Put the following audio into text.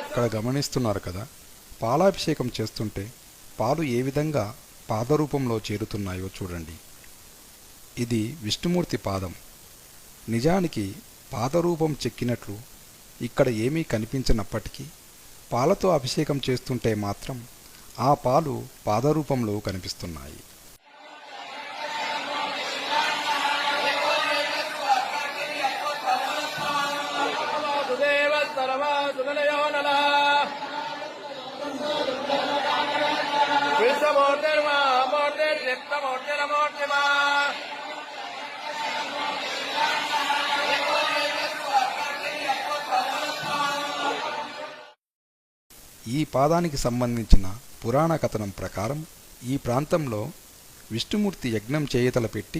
ఇక్కడ గమనిస్తున్నారు కదా, పాలాభిషేకం చేస్తుంటే పాలు ఏ విధంగా పాదరూపంలో చేరుతున్నాయో చూడండి. ఇది విష్ణుమూర్తి పాదం. నిజానికి పాదరూపం చెక్కినట్లు ఇక్కడ ఏమీ కనిపించనప్పటికీ పాలతో అభిషేకం చేస్తుంటే మాత్రం ఆ పాలు పాదరూపంలో కనిపిస్తున్నాయి. ఈ పాదానికి సంబంధించిన పురాణ కథనం ప్రకారం ఈ ప్రాంతంలో విష్ణుమూర్తి యజ్ఞం చేయతలపెట్టి